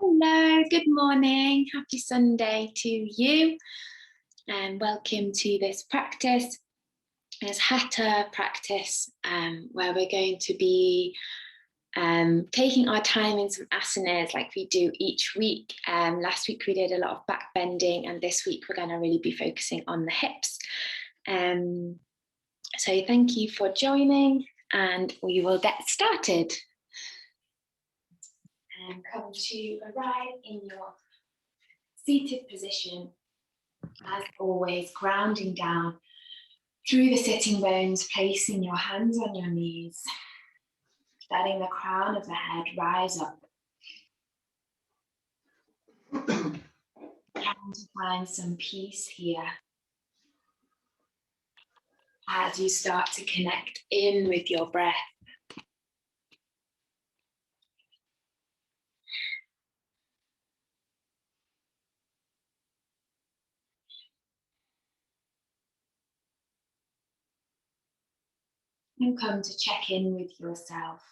Hello, good morning. Happy Sunday to you, and welcome to this practice, this Hatha practice, where we're going to be taking our time in some asanas like we do each week. Last week we did a lot of back bending, and this week we're going to really be focusing on the hips. So thank you for joining, and we will get started. And come to arrive in your seated position, as always, grounding down through the sitting bones, placing your hands on your knees, letting the crown of the head rise up. Trying to find some peace here as you start to connect in with your breath. And come to check in with yourself,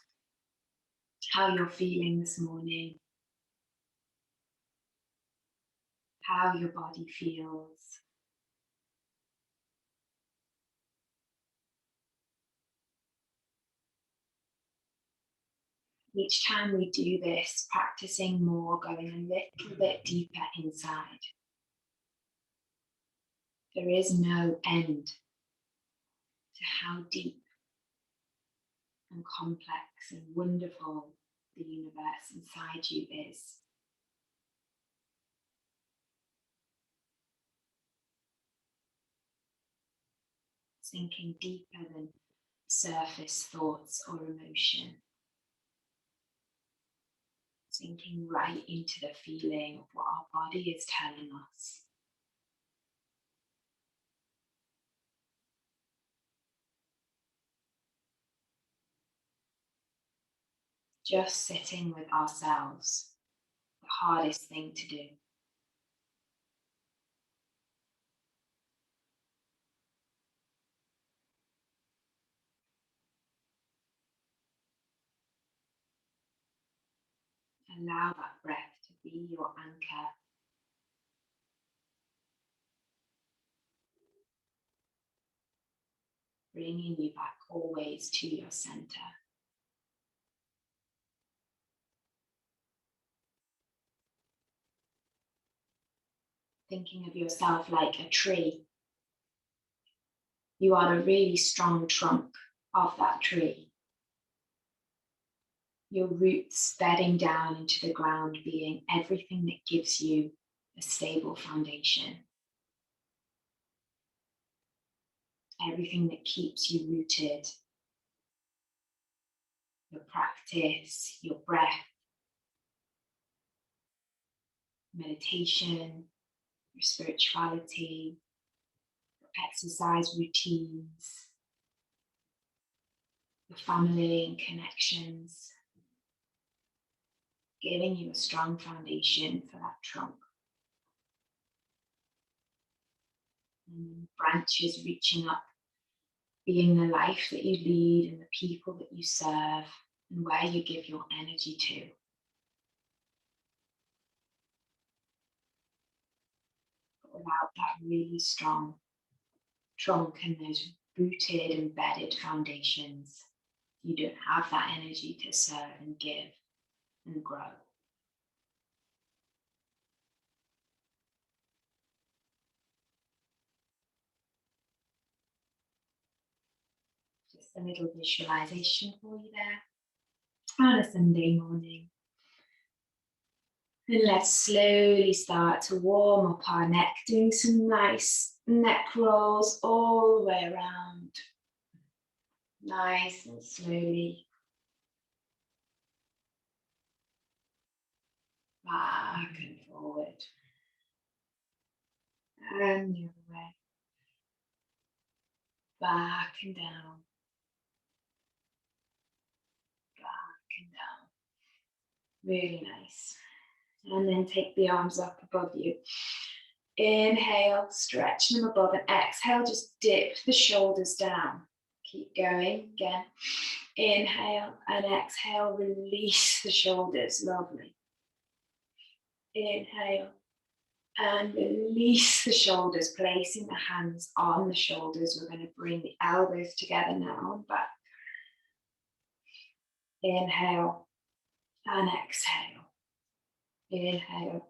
how you're feeling this morning, how your body feels. Each time we do this, practicing more, going a little bit deeper inside. There is no end to how deep and complex and wonderful the universe inside you is. Sinking deeper than surface thoughts or emotion. Sinking right into the feeling of what our body is telling us. Just sitting with ourselves, the hardest thing to do. Allow that breath to be your anchor. Bringing you back always to your center. Thinking of yourself like a tree. You are a really strong trunk of that tree. Your roots bedding down into the ground, being everything that gives you a stable foundation. Everything that keeps you rooted. Your practice, your breath, meditation, your spirituality, your exercise routines, your family and connections, giving you a strong foundation for that trunk. And branches reaching up, being the life that you lead and the people that you serve and where you give your energy to. But without that really strong trunk and those rooted, embedded foundations, you don't have that energy to serve and give and grow. Just a little visualization for you there on a Sunday morning. And let's slowly start to warm up our neck, doing some nice neck rolls all the way around. Nice and slowly. Back and forward. And the other way. Back and down. Back and down. Really nice. And then take the arms up above you. Inhale, stretch them above, and exhale, just dip the shoulders down. Keep going again. Inhale and exhale, release the shoulders. Lovely. Inhale. And release the shoulders, placing the hands on the shoulders. We're going to bring the elbows together now and back. Inhale and exhale. Inhale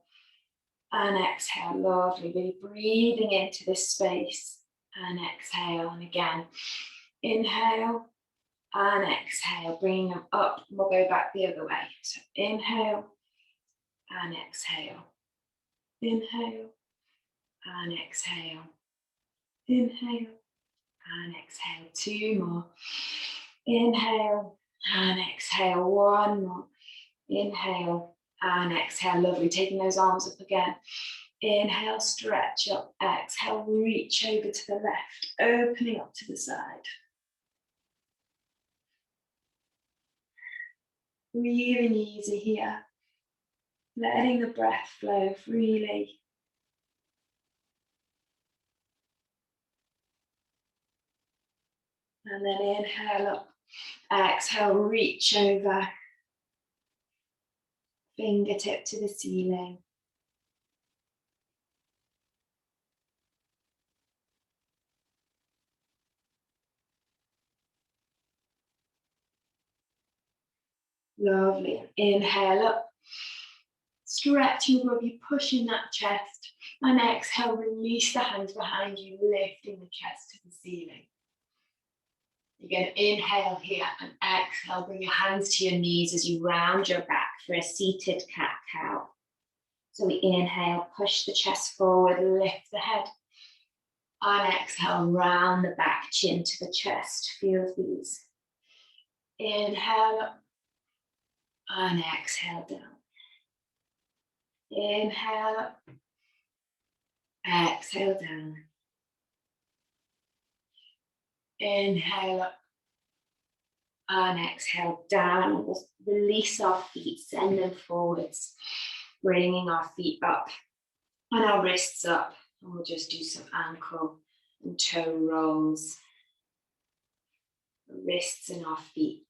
and exhale. Lovely. Really breathing into this space and exhale. And again, inhale and exhale. Bring them up. We'll go back the other way. So inhale and exhale. Inhale and exhale. Inhale and exhale. Two more. Inhale and exhale. One more. Inhale and exhale. Lovely. Taking those arms up again. Inhale, stretch up. Exhale, reach over to the left. Opening up to the side. Breathing easy here. Letting the breath flow freely. And then inhale up. Exhale, reach over. Fingertip to the ceiling. Lovely. Inhale up. Stretching above you, pushing that chest. And exhale, release the hands behind you, lifting the chest to the ceiling. Again, inhale here and exhale. Bring your hands to your knees as you round your back for a seated cat-cow. So we inhale, push the chest forward, lift the head. And exhale, round the back, chin to the chest. Feel these. Inhale up and exhale down. Inhale up, exhale down. Inhale up and exhale down. We'll release our feet, send them forwards, bringing our feet up and our wrists up. And we'll just do some ankle and toe rolls. The wrists and our feet.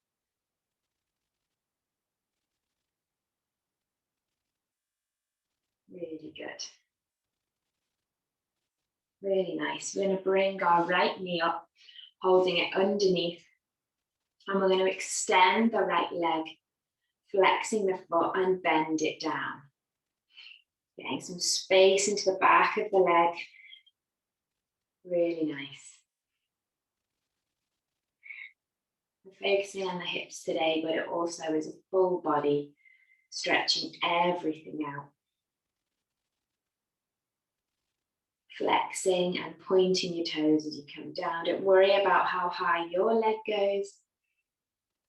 Really good. Really nice. We're going to bring our right knee up, holding it underneath. And we're going to extend the right leg, flexing the foot and bend it down. Getting some space into the back of the leg. Really nice. We're focusing on the hips today, but it also is a full body, stretching everything out. Flexing and pointing your toes as you come down. Don't worry about how high your leg goes.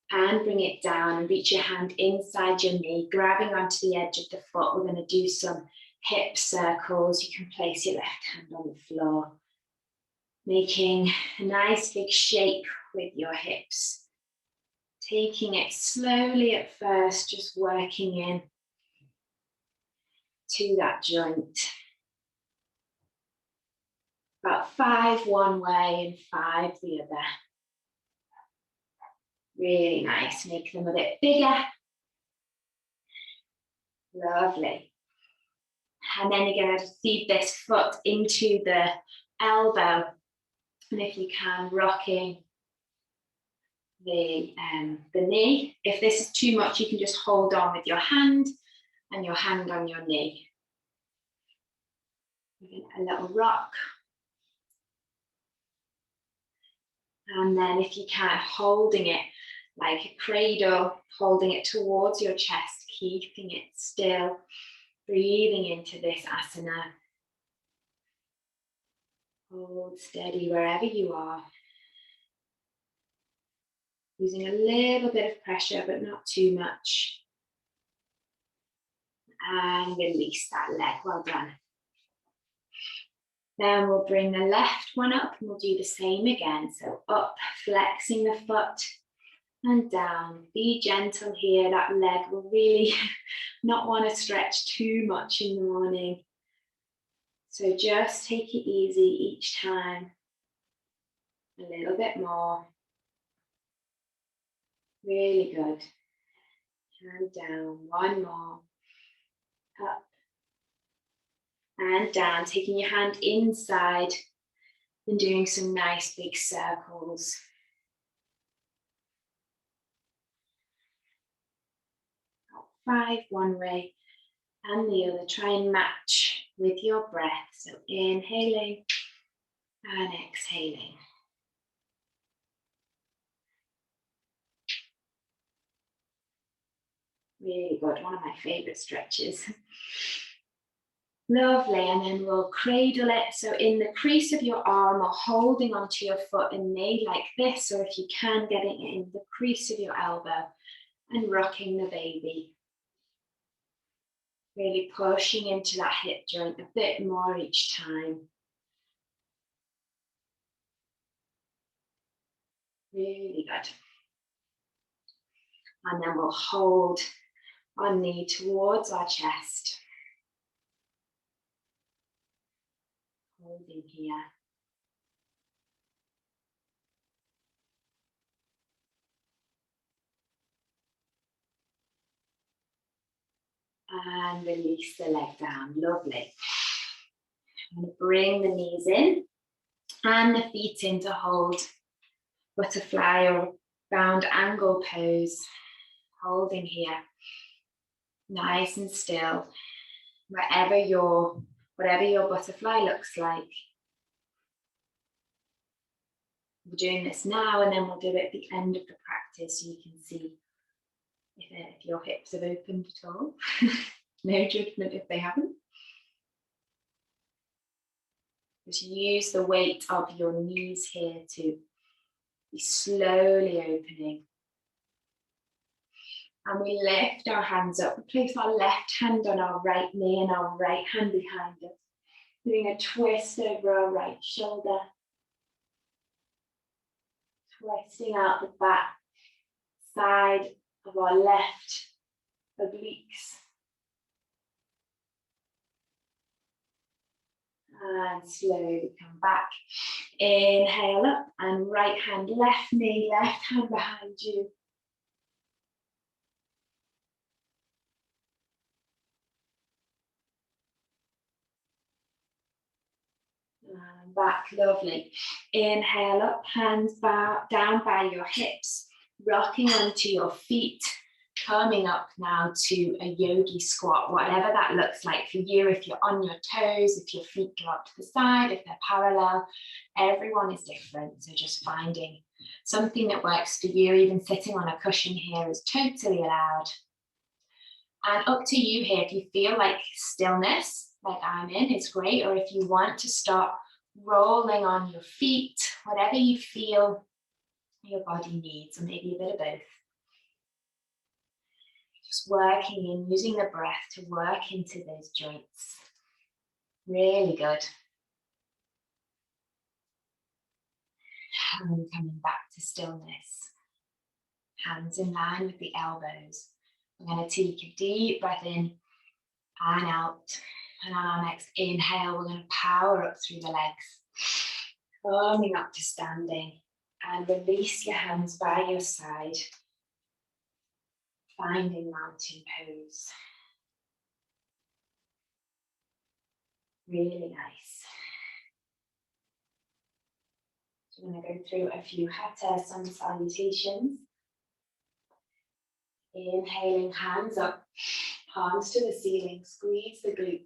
And bring it down and reach your hand inside your knee, grabbing onto the edge of the foot. We're going to do some hip circles. You can place your left hand on the floor, making a nice big shape with your hips. Taking it slowly at first, just working in to that joint. About 5 one way and 5 the other. Really nice. Make them a bit bigger. Lovely. And then you're going to feed this foot into the elbow. And if you can, rocking the knee. If this is too much, you can just hold on with your hand and your hand on your knee. A little rock. And then if you can, holding it like a cradle, holding it towards your chest, keeping it still, breathing into this asana. Hold steady wherever you are. Using a little bit of pressure, but not too much. And release that leg, well done. Then we'll bring the left one up and we'll do the same again. So up, flexing the foot and down. Be gentle here. That leg will really not want to stretch too much in the morning. So just take it easy each time. A little bit more. Really good. And down. One more. Up And down, taking your hand inside and doing some nice big circles. 5 one way and the other. Try and match with your breath. So inhaling and exhaling. Really good, one of my favorite stretches. Lovely, and then we'll cradle it. So in the crease of your arm or holding onto your foot and knee like this, or if you can, getting it in the crease of your elbow and rocking the baby. Really pushing into that hip joint a bit more each time. Really good. And then we'll hold our knee towards our chest. Holding here. And release the leg down. Lovely. I'm going to bring the knees in and the feet in to hold butterfly or round angle pose. Holding here. Nice and still. Whatever your butterfly looks like. We're doing this now and then we'll do it at the end of the practice so you can see if your hips have opened at all. No judgment if they haven't. Just use the weight of your knees here to be slowly opening. And we lift our hands up. We place our left hand on our right knee and our right hand behind us. Doing a twist over our right shoulder. Twisting out the back side of our left obliques. And slowly come back. Inhale up and right hand, left knee, left hand behind you. And back, lovely. Inhale up, hands down by your hips, rocking onto your feet, coming up now to a yogi squat, whatever that looks like for you. If you're on your toes, if your feet go up to the side, if they're parallel, everyone is different. So just finding something that works for you. Even sitting on a cushion here is totally allowed. And up to you here, if you feel like stillness, like I'm in, it's great. Or if you want to start rolling on your feet, whatever you feel your body needs, or maybe a bit of both. Just working in, using the breath to work into those joints. Really good. And coming back to stillness. Hands in line with the elbows. We're going to take a deep breath in and out. And on our next inhale, we're going to power up through the legs. Coming up to standing. And release your hands by your side. Finding mountain pose. Really nice. So I'm going to go through a few Hatha sun salutations. Inhaling, hands up, palms to the ceiling, squeeze the glutes.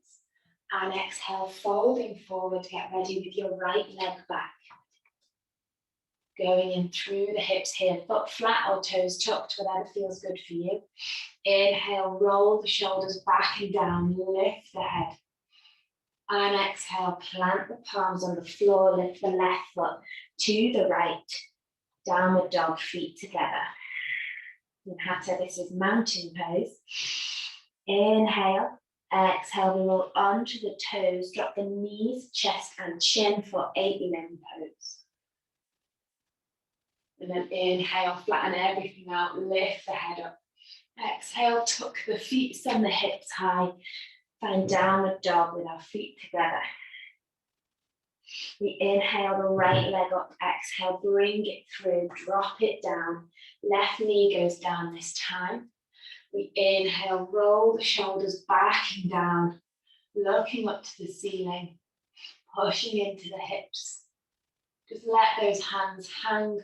And exhale, folding forward, get ready with your right leg back. Going in through the hips here, foot flat or toes tucked, whatever feels good for you. Inhale, roll the shoulders back and down, lift the head. And exhale, plant the palms on the floor, lift the left foot to the right. Downward dog, feet together. In Hatha, this is mountain pose. Inhale, exhale, we roll onto the toes, drop the knees, chest and chin for 8 limb pose. And then inhale, flatten everything out, lift the head up. Exhale, tuck the feet, send the hips high. Find downward dog with our feet together. We inhale the right leg up, exhale, bring it through, drop it down. Left knee goes down this time. We inhale, roll the shoulders back and down. looking up to the ceiling, pushing into the hips. Just let those hands hang.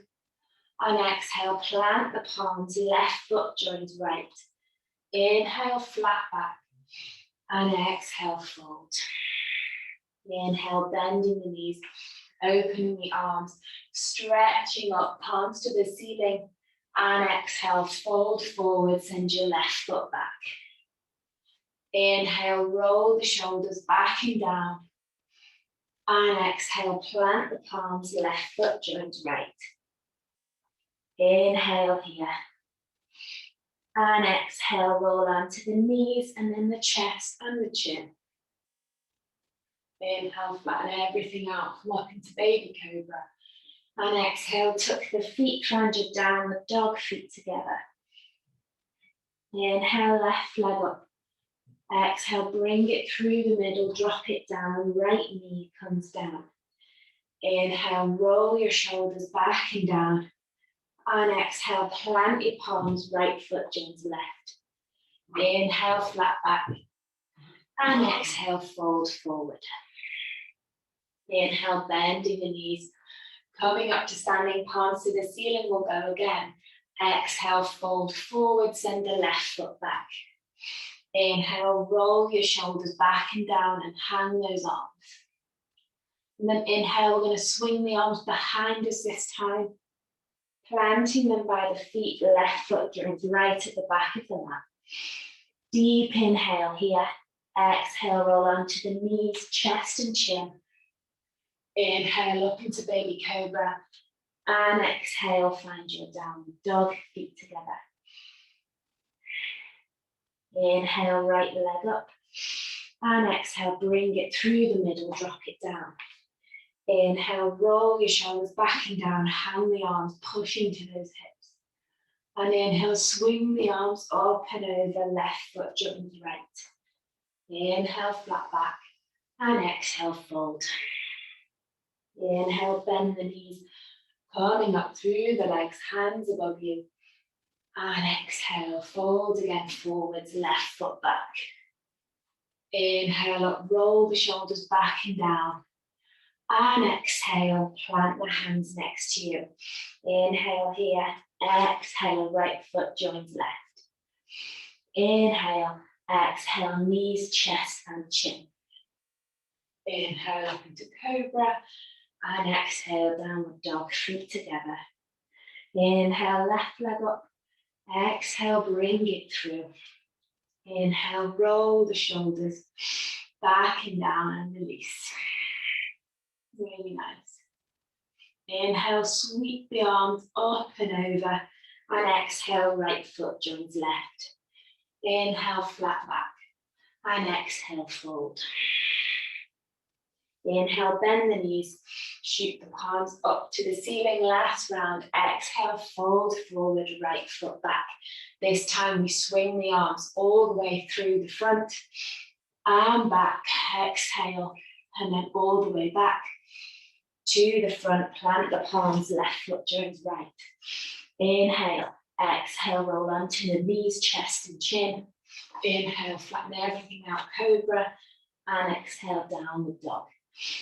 And exhale, plant the palms, left foot joins right. Inhale, flat back. And exhale, fold. Inhale, bending the knees, opening the arms, stretching up, palms to the ceiling. And exhale, fold forward, send your left foot back. Inhale, roll the shoulders back and down. And exhale, plant the palms, left foot joins right. Inhale here. And exhale, roll onto the knees and then the chest and the chin. Inhale, flatten everything out, come up into baby cobra. And exhale, tuck the feet, find your downward dog, feet together. Inhale, left leg up. Exhale, bring it through the middle, drop it down, right knee comes down. Inhale, roll your shoulders back and down. And exhale, plant your palms, right foot joins left. Inhale, flat back. And exhale, fold forward. Inhale, bending the knees. Coming up to standing, palms to the ceiling, we'll go again. Exhale, fold forward, send the left foot back. Inhale, roll your shoulders back and down and hang those arms. And then inhale, we're going to swing the arms behind us this time. Planting them by the feet, left foot joins right at the back of the mat. Deep inhale here. Exhale, roll onto the knees, chest and chin. Inhale up into baby cobra. And exhale, find your downward dog, feet together. Inhale, right leg up. And exhale, bring it through the middle, drop it down. Inhale, roll your shoulders back and down, hang the arms, push into those hips. And inhale, swing the arms up and over, left foot joins right. Inhale, flat back. And exhale, fold. Inhale, bend the knees, coming up through the legs, hands above you. And exhale, fold again forwards, left foot back. Inhale up, roll the shoulders back and down. And exhale, plant the hands next to you. Inhale here, exhale, right foot joins left. Inhale, exhale, knees, chest and chin. Inhale up into cobra. And exhale, downward dog, feet together. Inhale, left leg up. Exhale, bring it through. Inhale, roll the shoulders back and down and release. Really nice. Inhale, sweep the arms up and over. And exhale, right foot joins left. Inhale, flat back. And exhale, fold. Inhale, bend the knees, shoot the palms up to the ceiling. Last round, exhale, fold forward, right foot back. This time we swing the arms all the way through the front and back. Exhale, and then all the way back to the front. Plant the palms, left foot joins right. Inhale, exhale, roll onto the knees, chest and chin. Inhale, flatten everything out, cobra. And exhale, downward dog.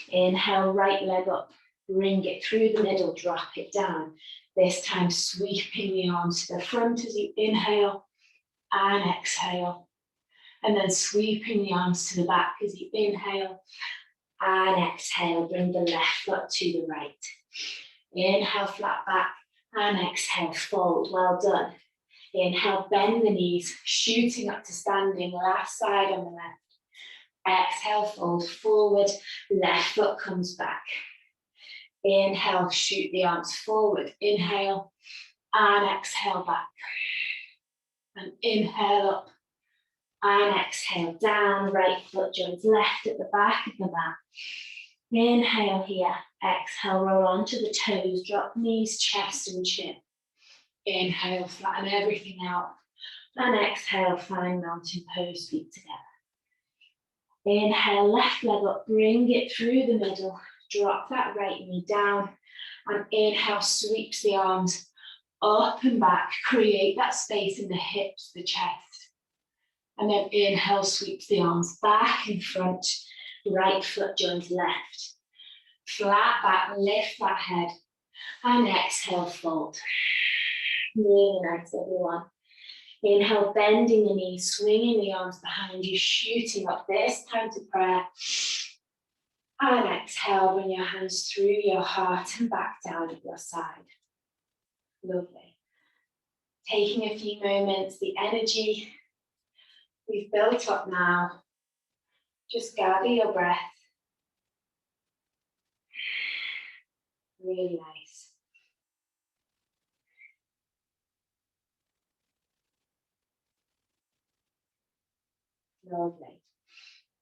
Inhale, right leg up, bring it through the middle, drop it down. This time sweeping the arms to the front as you inhale and exhale. And then sweeping the arms to the back as you inhale and exhale. Bring the left foot to the right. Inhale, flat back and exhale, fold. Well done. Inhale, bend the knees, shooting up to standing, last side on the left. Exhale, fold forward, left foot comes back. Inhale, shoot the arms forward. Inhale, and exhale back. And inhale up, and exhale down. Right foot joins left at the back of the mat. Inhale here, exhale, roll onto the toes, drop knees, chest and chin. Inhale, flatten everything out. And exhale, find mountain pose, feet together. Inhale, left leg up, bring it through the middle. Drop that right knee down. And inhale, sweeps the arms up and back. Create that space in the hips, the chest. And then inhale, sweeps the arms back in front, right foot joins left. Flat back, lift that head. And exhale, fold. Really nice, everyone. Inhale, bending the knees, swinging the arms behind you, shooting up this time to prayer. And exhale, bring your hands through your heart and back down at your side. Lovely. Taking a few moments, the energy we've built up now. Just gather your breath. Really nice. Lovely.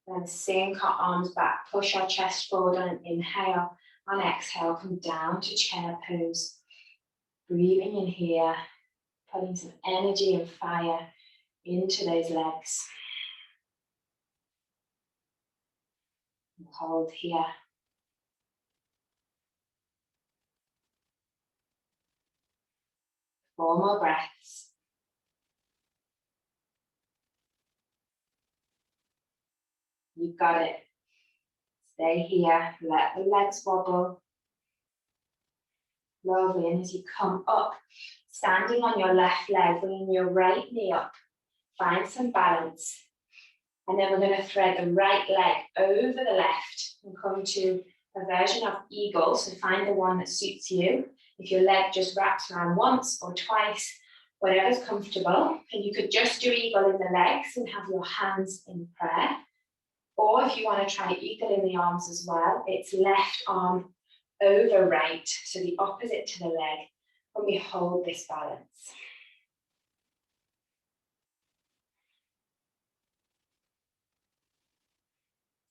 Then sink our arms back, push our chest forward on an inhale. On exhale, come down to chair pose. Breathing in here, putting some energy and fire into those legs. And hold here. 4 more breaths. You've got it. Stay here, let the legs wobble. Lovely, and as you come up, standing on your left leg, bringing your right knee up, find some balance. And then we're going to thread the right leg over the left and come to a version of eagle, so find the one that suits you. If your leg just wraps around once or twice, whatever's comfortable. And you could just do eagle in the legs and have your hands in prayer. Or if you want to try eagle in the arms as well, it's left arm over right, so the opposite to the leg, and we hold this balance.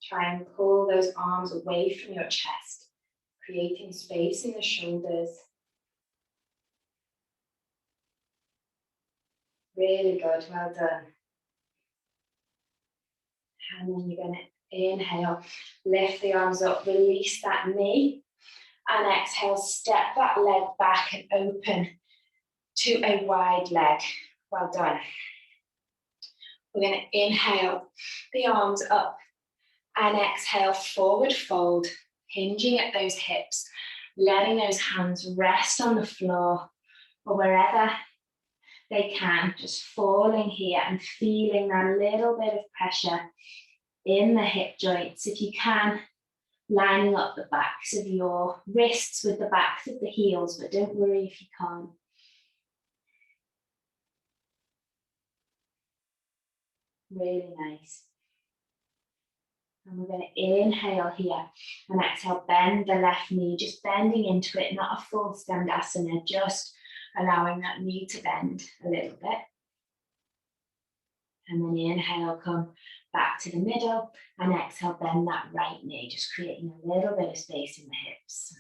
Try and pull those arms away from your chest, creating space in the shoulders. Really good, well done. And then you're going to inhale, lift the arms up, release that knee. And exhale, step that leg back and open to a wide leg. Well done. We're going to inhale the arms up and exhale, forward fold, hinging at those hips, letting those hands rest on the floor or wherever they can, just falling here and feeling that little bit of pressure in the hip joints. If you can, lining up the backs of your wrists with the backs of the heels, but don't worry if you can't. Really nice. And we're going to inhale here and exhale, bend the left knee, just bending into it, not a full Skandasana, just allowing that knee to bend a little bit. And then inhale, come back to the middle, and exhale, bend that right knee, just creating a little bit of space in the hips.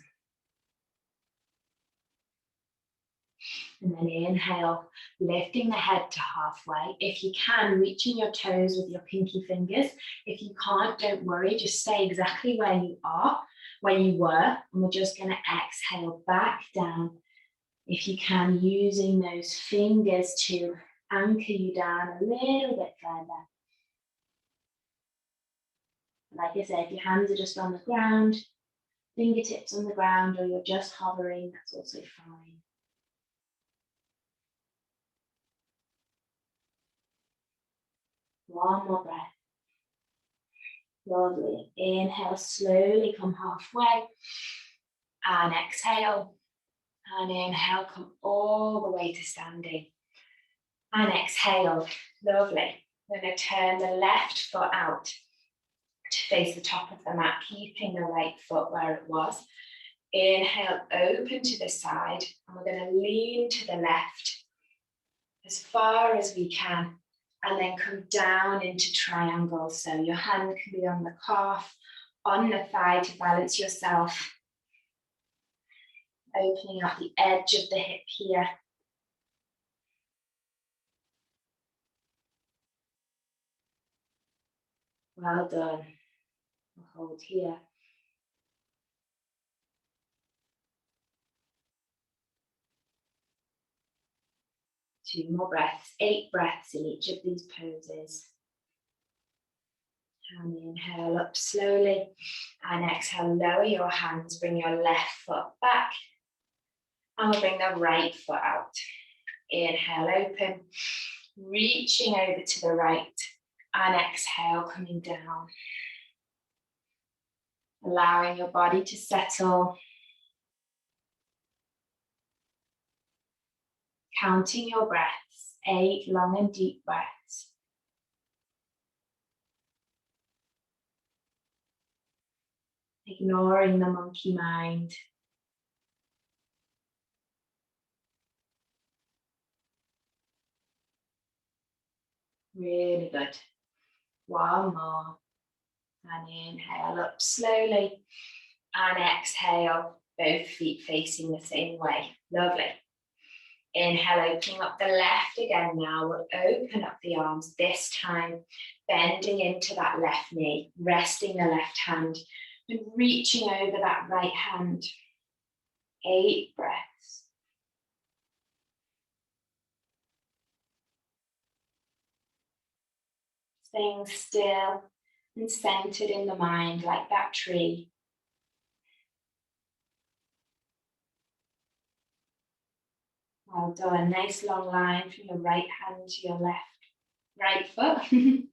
And then inhale, lifting the head to halfway. If you can, reaching your toes with your pinky fingers. If you can't, don't worry, just stay exactly where you are, where you were, and we're just going to exhale back down. If you can, using those fingers to anchor you down a little bit further. Like I said, if your hands are just on the ground, fingertips on the ground, or you're just hovering, that's also fine. One more breath. Lovely. Inhale, slowly come halfway. And exhale. And inhale, come all the way to standing. And exhale. Lovely. We're going to turn the left foot out to face the top of the mat, keeping the right foot where it was. Inhale, open to the side. And we're going to lean to the left as far as we can. And then come down into triangle. So your hand can be on the calf, on the thigh to balance yourself. Opening up the edge of the hip here. Well done. We'll hold here. Two more breaths, 8 breaths in each of these poses. And inhale up slowly. And exhale, lower your hands, bring your left foot back. And we'll bring the right foot out. Inhale, open. Reaching over to the right. And exhale, coming down. Allowing your body to settle. Counting your breaths. 8 long and deep breaths. Ignoring the monkey mind. Really good. One more. And inhale up slowly. And exhale, both feet facing the same way. Lovely. Inhale, opening up the left again now. We'll open up the arms this time, bending into that left knee, resting the left hand, and reaching over that right hand. 8 breaths. Staying still and centered in the mind like that tree. Well done. Nice long line from your right hand to your right foot. And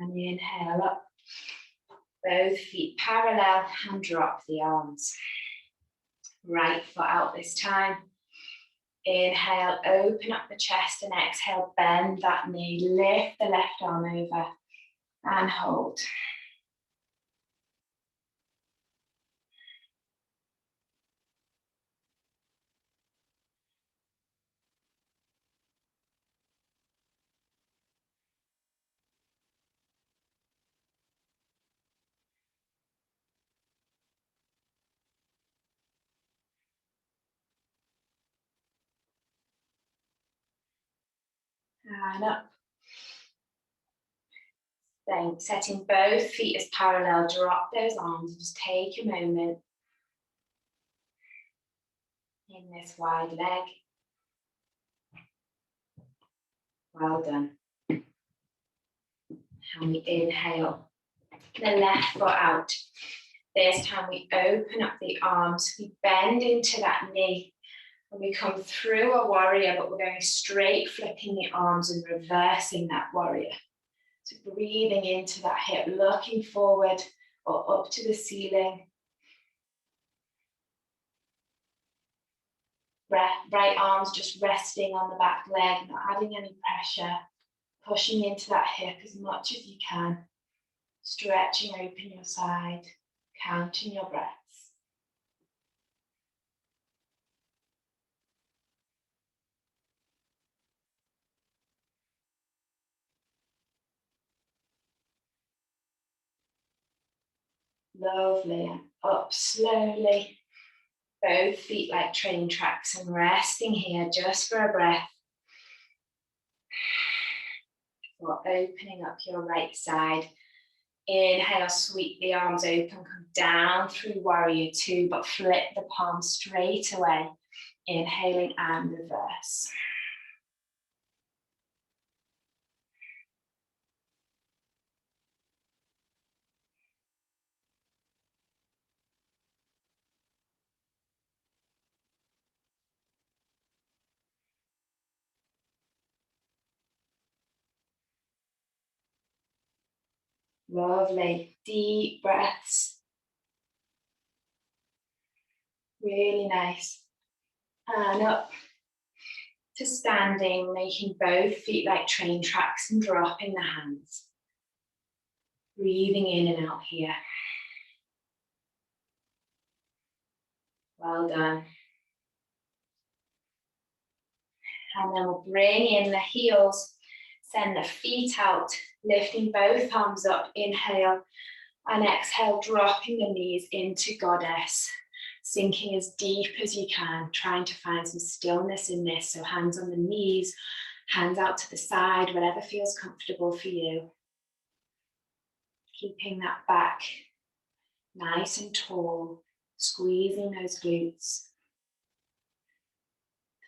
inhale up. Both feet parallel and drop the arms. Right foot out this time. Inhale, open up the chest and exhale, bend that knee. Lift the left arm over and hold. And up. Then setting both feet as parallel, drop those arms and just take a moment in this wide leg. Well done. And we inhale the left foot out. This time we open up the arms, we bend into that knee, and we come through a warrior, but we're going straight, flipping the arms and reversing that warrior. So breathing into that hip, looking forward or up to the ceiling. Right arms just resting on the back leg, not adding any pressure, pushing into that hip as much as you can. Stretching open your side, counting your breaths. Lovely, and up slowly. Both feet like train tracks and resting here just for a breath. Or opening up your right side. Inhale, sweep the arms open, come down through warrior 2, but flip the palms straight away. Inhaling and reverse. Lovely, deep breaths. Really nice. And up to standing, making both feet like train tracks and dropping the hands. Breathing in and out here. Well done. And then we'll bring in the heels, send the feet out, lifting both arms up, inhale, and exhale, dropping the knees into goddess, sinking as deep as you can, trying to find some stillness in this. So hands on the knees, hands out to the side, whatever feels comfortable for you. Keeping that back nice and tall, squeezing those glutes,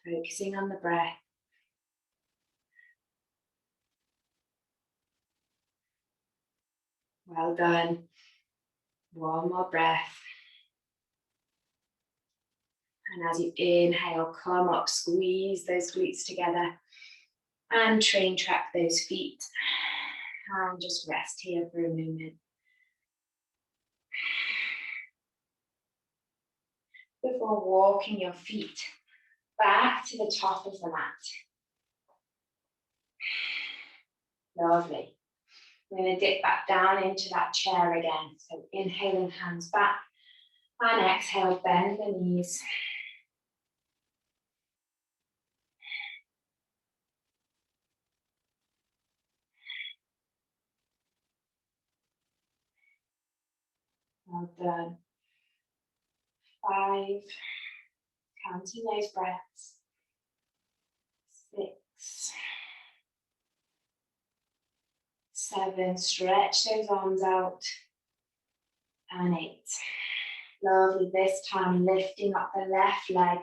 focusing on the breath. Well done. One more breath. And as you inhale, come up, squeeze those glutes together and train track those feet. And just rest here for a moment. Before walking your feet back to the top of the mat. Lovely. We're going to dip back down into that chair again. So inhaling, hands back, and exhale, bend the knees. Well done. 5, counting those breaths. 6, 7, stretch those arms out. And 8. Lovely, this time lifting up the left leg.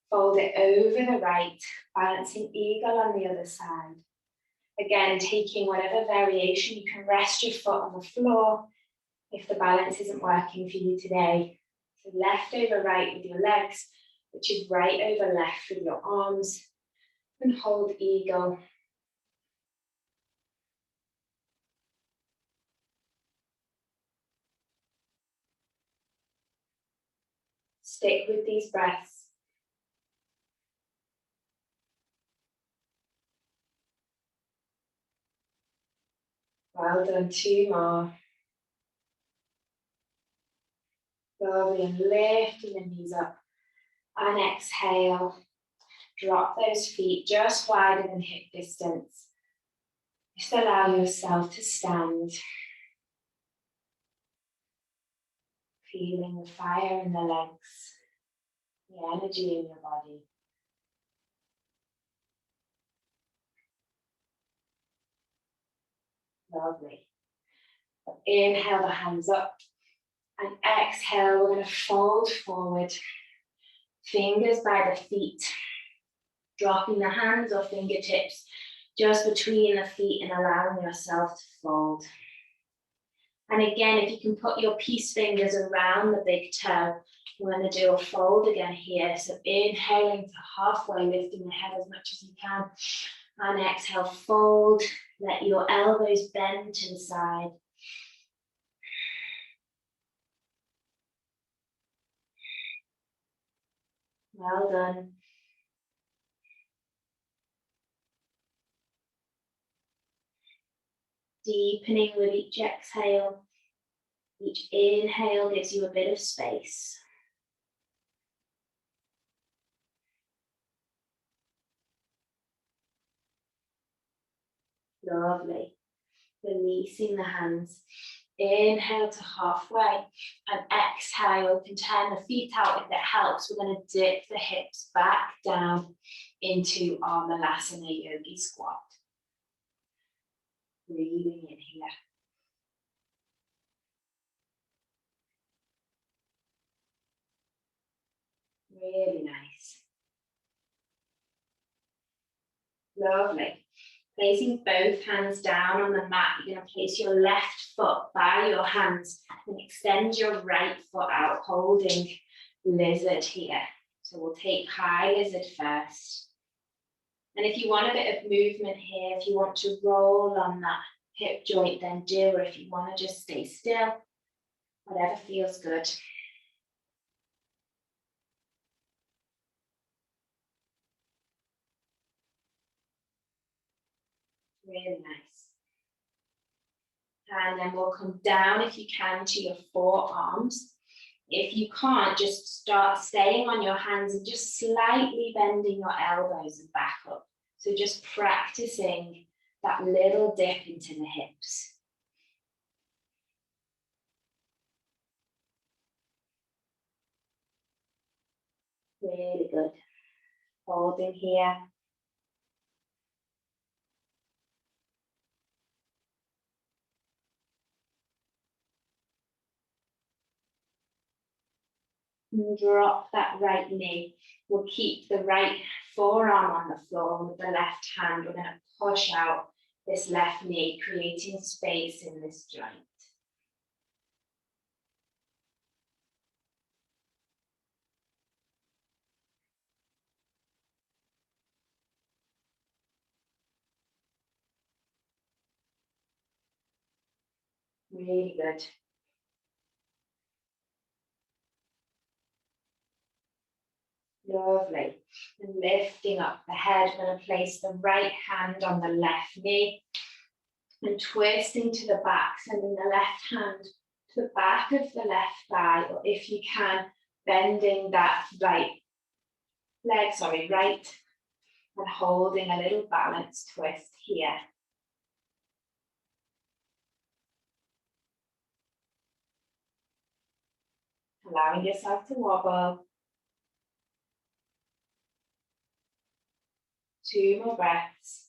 Fold it over the right, balancing eagle on the other side. Again, taking whatever variation, you can rest your foot on the floor if the balance isn't working for you today. So left over right with your legs, which is right over left with your arms, and hold eagle. Stick with these breaths. Well done, 2 more. Lovely, and lifting the knees up. And exhale. Drop those feet just wider than hip distance. Just allow yourself to stand. Feeling the fire in the legs, the energy in your body. Lovely. Inhale the hands up. And exhale, we're going to fold forward. Fingers by the feet. Dropping the hands or fingertips just between the feet and allowing yourself to fold. And again, if you can put your peace fingers around the big toe, we're going to do a fold again here. So inhaling to halfway, lifting the head as much as you can. And exhale, fold. Let your elbows bend to the side. Well done. Deepening with each exhale. Each inhale gives you a bit of space. Lovely. Releasing the hands. Inhale to halfway. And exhale, you can turn the feet out if it helps. We're going to dip the hips back down into our Malasana Yogi squat. Breathing in here. Really nice. Lovely. Placing both hands down on the mat, you're going to place your left foot by your hands and extend your right foot out, holding lizard here. So we'll take high lizard first. And if you want a bit of movement here, if you want to roll on that hip joint, then do, or if you want to just stay still, whatever feels good. Really nice. And then we'll come down, if you can, to your forearms. If you can't, just start staying on your hands and just slightly bending your elbows and back up. So just practicing that little dip into the hips. Really good. Holding here. And drop that right knee. We'll keep the right forearm on the floor with the left hand. We're going to push out this left knee, creating space in this joint. Really good. Lovely. And lifting up the head, I'm going to place the right hand on the left knee and twisting to the back, sending the left hand to the back of the left thigh, or if you can, bending that right leg, right, and holding a little balance twist here. Allowing yourself to wobble. 2 more breaths.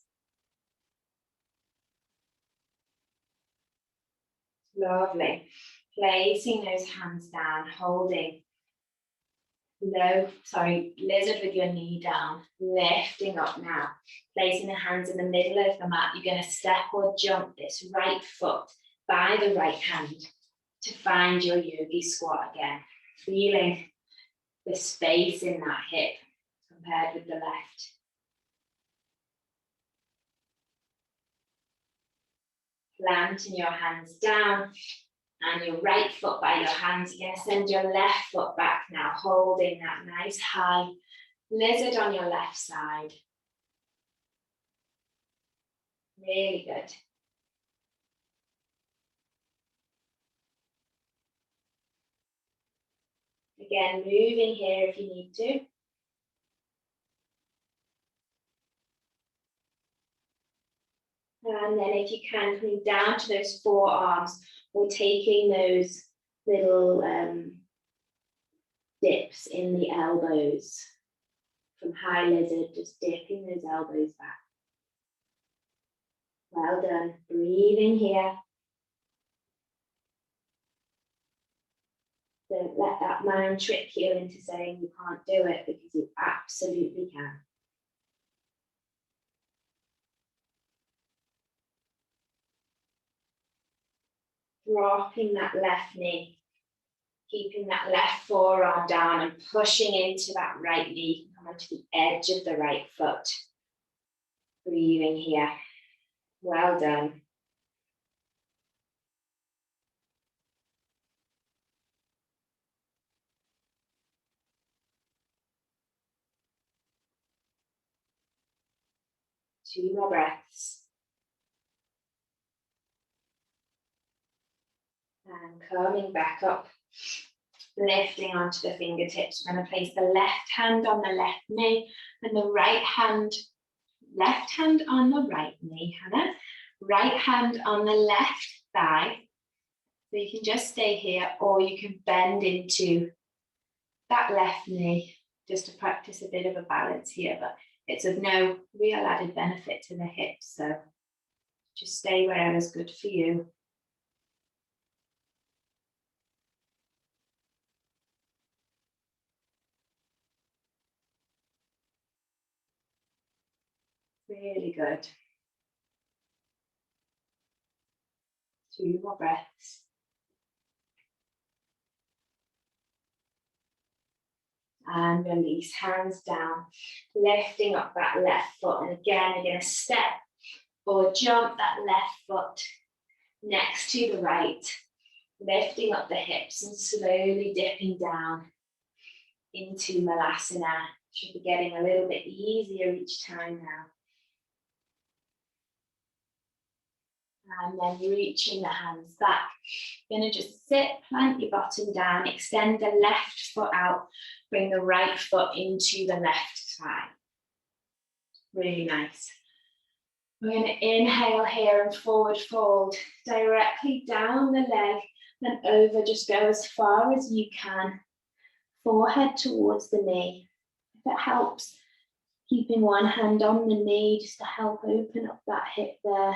Lovely. Placing those hands down, holding lizard with your knee down, lifting up now. Placing the hands in the middle of the mat. You're going to step or jump this right foot by the right hand to find your yogi squat again. Feeling the space in that hip compared with the left. Planting your hands down and your right foot by your hands. You're going to send your left foot back now, holding that nice high lizard on your left side. Really good. Again, moving here if you need to. And then if you can, coming down to those forearms or taking those little dips in the elbows from high lizard, just dipping those elbows back. Well done. Breathing here. Don't let that mind trick you into saying you can't do it, because you absolutely can. Dropping that left knee, keeping that left forearm down and pushing into that right knee. Come onto the edge of the right foot. Breathing here. Well done. Two more breaths. And coming back up, lifting onto the fingertips. We're going to place the left hand on the left knee and the left hand on the right knee, Hannah. Right hand on the left thigh. So you can just stay here, or you can bend into that left knee just to practice a bit of a balance here, but it's of no real added benefit to the hips. So just stay wherever's good for you. Really good. 2 more breaths. And release, hands down, lifting up that left foot. And again, you're going to step or jump that left foot next to the right, lifting up the hips and slowly dipping down into Malasana. Should be getting a little bit easier each time now. And then reaching the hands back. You're going to just sit, plant your bottom down, extend the left foot out, bring the right foot into the left thigh. Really nice. We're going to inhale here and forward fold directly down the leg and over. Just go as far as you can. Forehead towards the knee. If it helps, keeping one hand on the knee just to help open up that hip there.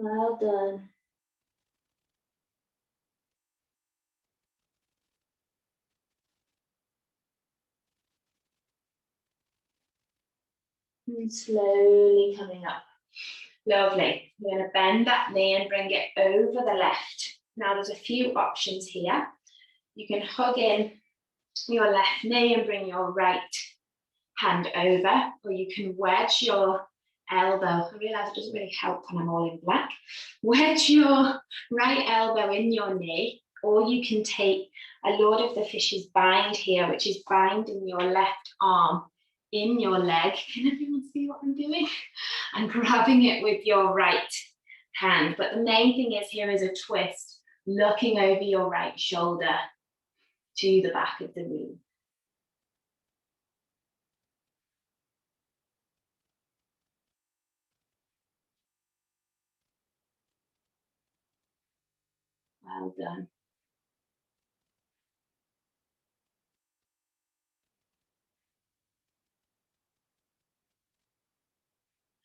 Well done. And slowly coming up. Lovely. We're going to bend that knee and bring it over the left. Now there's a few options here. You can hug in your left knee and bring your right hand over, or you can wedge your elbow. I realise it doesn't really help when I'm all in black. Wedge your right elbow in your knee, or you can take a Lord of the Fishes bind here, which is binding your left arm in your leg. Can everyone see what I'm doing? And grabbing it with your right hand. But the main thing is here is a twist, looking over your right shoulder to the back of the room. Well done.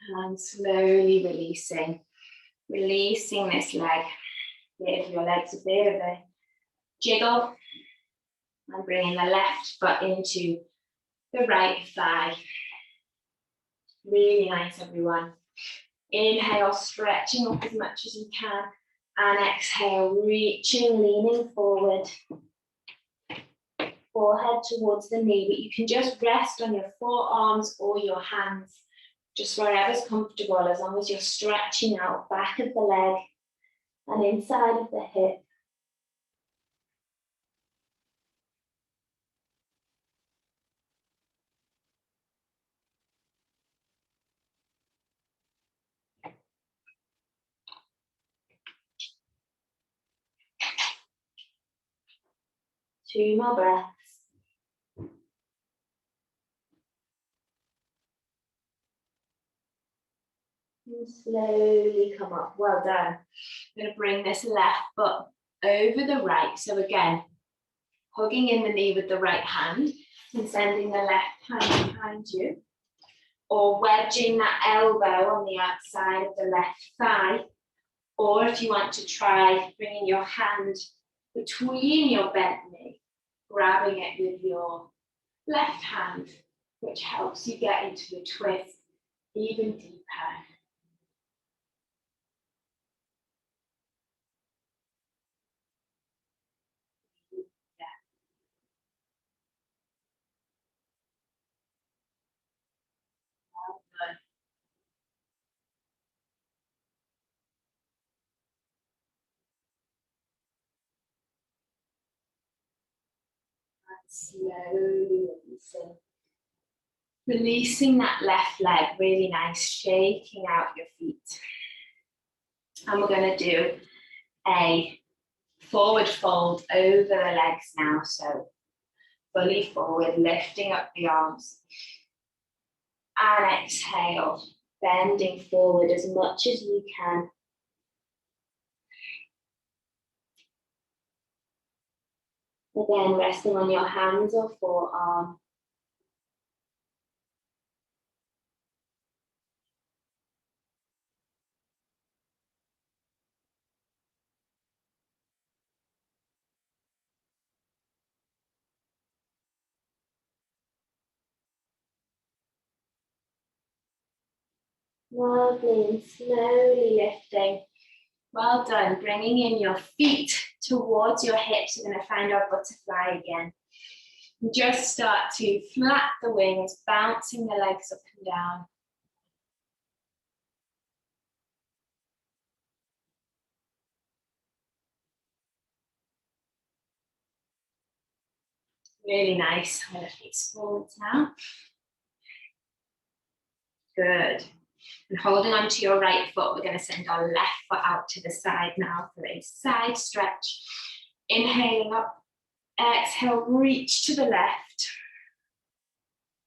And slowly releasing this leg. Give your legs a bit of a jiggle and bringing the left foot into the right thigh. Really nice, everyone. Inhale, stretching up as much as you can, and exhale, reaching, leaning forward, forehead towards the knee, but you can just rest on your forearms or your hands, just wherever's comfortable, as long as you're stretching out back of the leg and inside of the hip. Two more breaths. And slowly come up. Well done. I'm going to bring this left foot over the right. So again, hugging in the knee with the right hand and sending the left hand behind you. Or wedging that elbow on the outside of the left thigh. Or if you want to try bringing your hand between your bent knee, grabbing it with your left hand, which helps you get into the twist even deeper. Slowly releasing. Releasing that left leg, really nice, shaking out your feet. And we're going to do a forward fold over the legs now. So fully forward, lifting up the arms. And exhale, bending forward as much as you can. Again, resting on your hands or forearm. Lovely, and slowly lifting. Well done. Bringing in your feet towards your hips. We're going to find our butterfly again. And just start to flap the wings, bouncing the legs up and down. Really nice. I'm going to face forwards now. Good. And holding on to your right foot, we're going to send our left foot out to the side now for a side stretch. Inhaling up, exhale, reach to the left.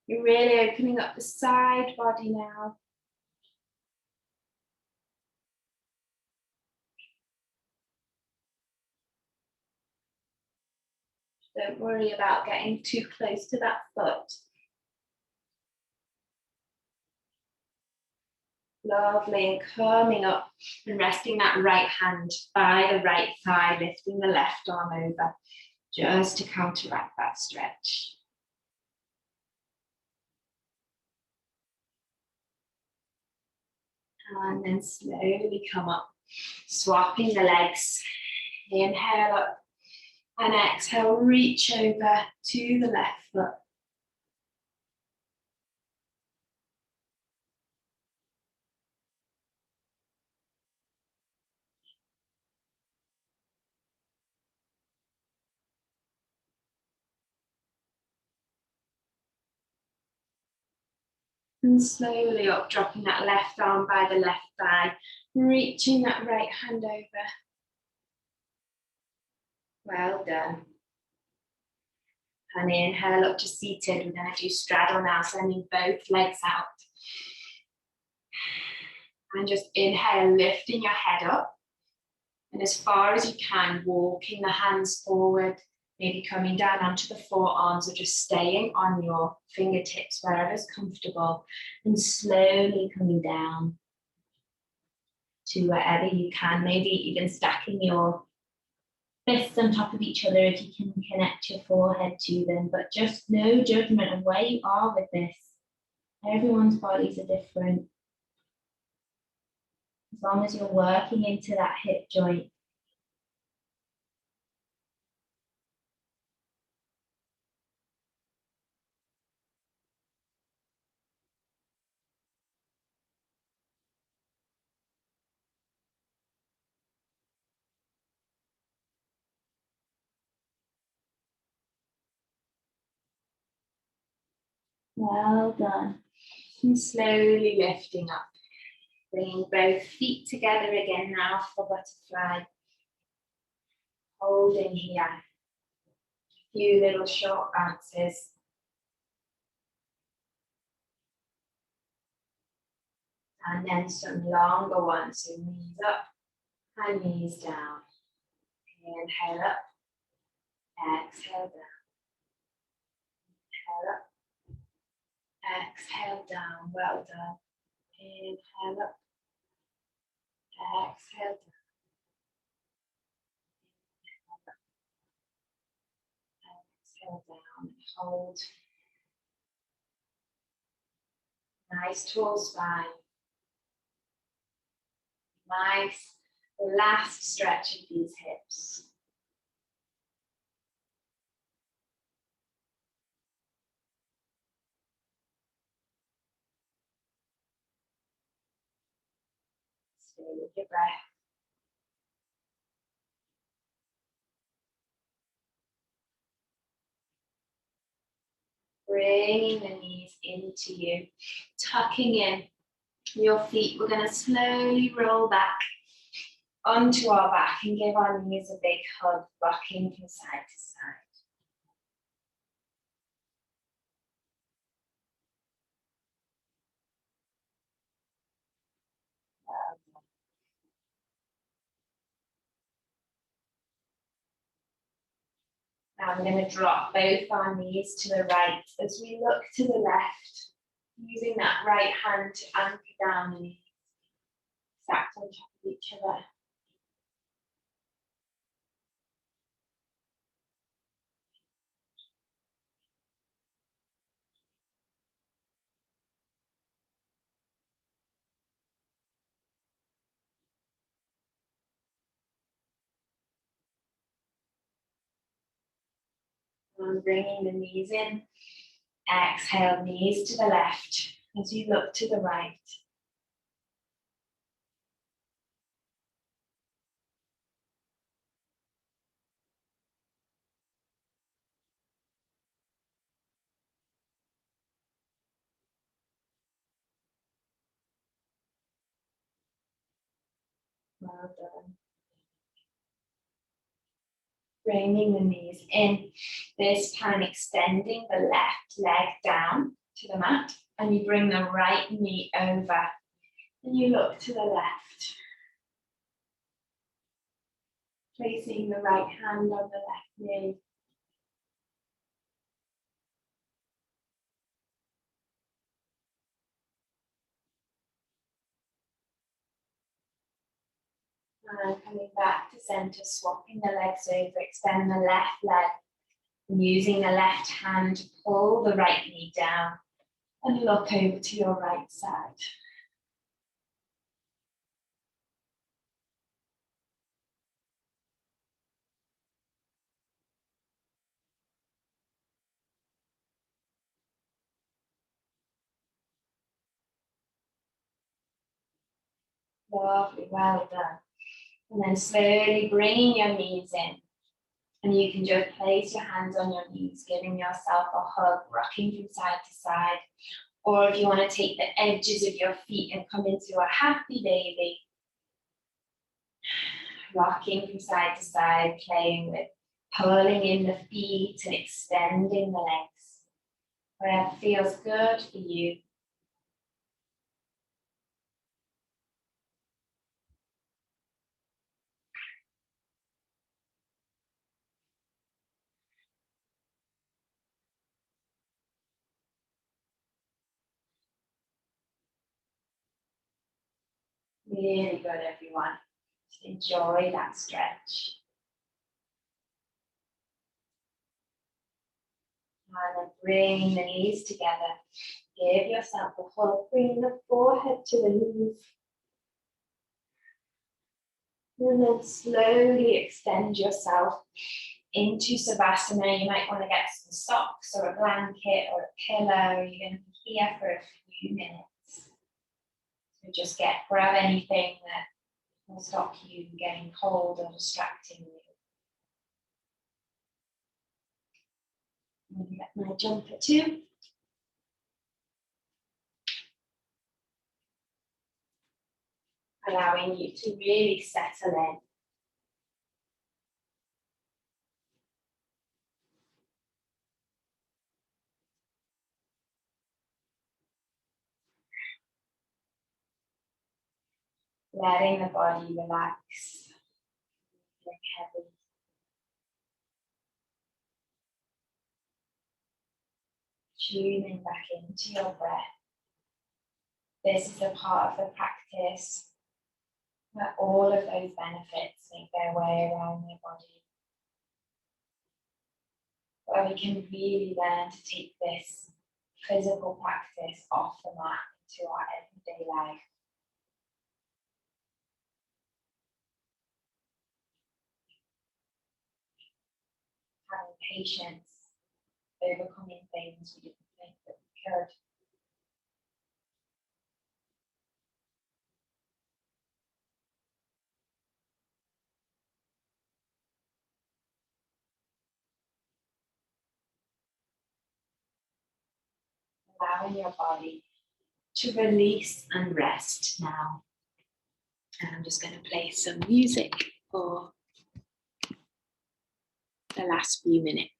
You're really opening up the side body now. Don't worry about getting too close to that foot. Lovely, and coming up and resting that right hand by the right thigh, lifting the left arm over, just to counteract that stretch. And then slowly come up, swapping the legs. Inhale up, And exhale, reach over to the left foot. And slowly up, dropping that left arm by the left thigh, reaching that right hand over. Well done. And inhale up to seated. We're going to do straddle now, sending both legs out. And just inhale, lifting your head up. And as far as you can, walking the hands forward, maybe coming down onto the forearms or just staying on your fingertips wherever's comfortable. And slowly coming down to wherever you can, maybe even stacking your fists on top of each other if you can connect your forehead to them, but just no judgment of where you are with this. Everyone's bodies are different. As long as you're working into that hip joint. Well done. And slowly lifting up. Bringing both feet together again now for butterfly. Holding here. A few little short bounces. And then some longer ones. So knees up and knees down. Inhale up. Exhale down. Inhale up. Exhale down. Well done. Inhale up. Exhale down. Exhale down. Hold. Nice tall spine. Nice last stretch of these hips. Stay with your breath. Bringing the knees into you, tucking in your feet. We're going to slowly roll back onto our back and give our knees a big hug, rocking from side to side. Now I'm going to drop both our knees to the right as we look to the left, using that right hand to anchor down the knees, stacked on top of each other. And bringing the knees in. Exhale, knees to the left as you look to the right. Well done. Bringing the knees in. This time extending the left leg down to the mat. And you bring the right knee over. And you look to the left. Placing the right hand on the left knee. And coming back to center, swapping the legs over, extend the left leg. And using the left hand to pull the right knee down. And look over to your right side. Lovely, well done. And then slowly bringing your knees in. And you can just place your hands on your knees, giving yourself a hug, rocking from side to side. Or if you want to take the edges of your feet and come into a happy baby, rocking from side to side, playing with pulling in the feet and extending the legs. Whatever feels good for you. Really good, everyone. Just enjoy that stretch. And then bring the knees together. Give yourself a hug. Bring the forehead to the knees. And then slowly extend yourself into Savasana. You might want to get some socks or a blanket or a pillow. You're going to be here for a few minutes. So just grab anything that will stop you getting cold or distracting you. I'm going to get my jumper too. Allowing you to really settle in. Letting the body relax. Like heavy. Tuning back into your breath. This is a part of the practice where all of those benefits make their way around your body. Where we can really learn to take this physical practice off the mat into our everyday life. Having patience, overcoming things we didn't think that we could. Allowing your body to release and rest now. And I'm just going to play some music for the last few minutes.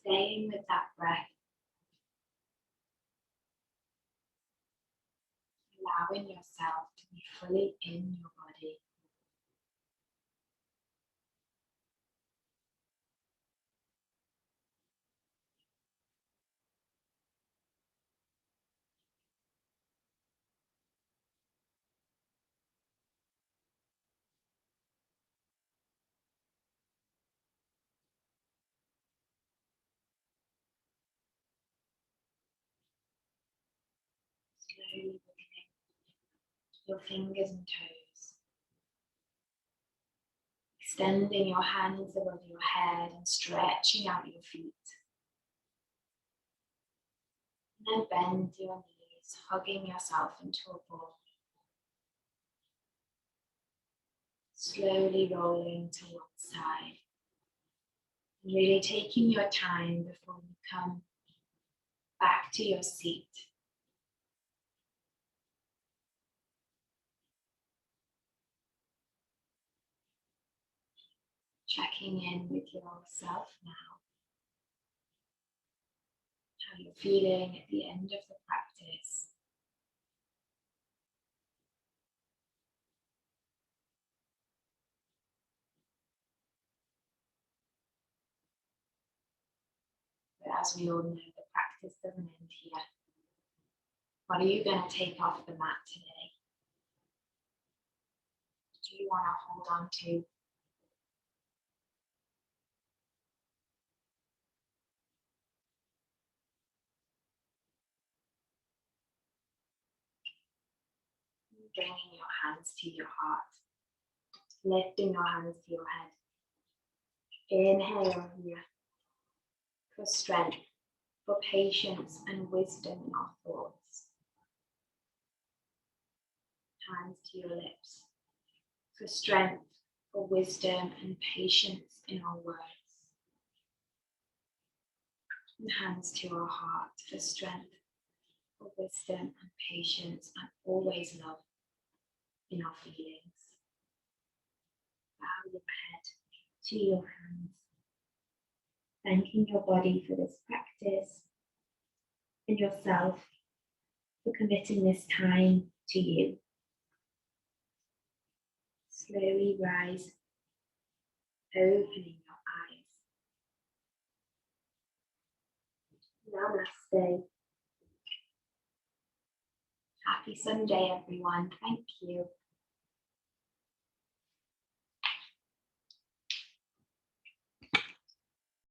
Staying with that breath. allowing yourself to be fully in your body. Slowly wiggling your fingers and toes. Extending your hands above your head and stretching out your feet. And then bend your knees, hugging yourself into a ball. Slowly rolling to one side. And really taking your time before you come back to your seat. Checking in with yourself now. How you're feeling at the end of the practice. But as we all know, the practice doesn't end here. What are you going to take off the mat today? Do you want to hold on to? Bringing your hands to your heart. Lifting your hands to your head. Inhale here for strength, for patience and wisdom in our thoughts. Hands to your lips for strength, for wisdom and patience in our words. And hands to our heart for strength, for wisdom and patience and always love in our feelings. Bow your head to your hands, thanking your body for this practice and yourself for committing this time to you. Slowly rise, opening your eyes. Namaste. Happy Sunday, everyone. Thank you.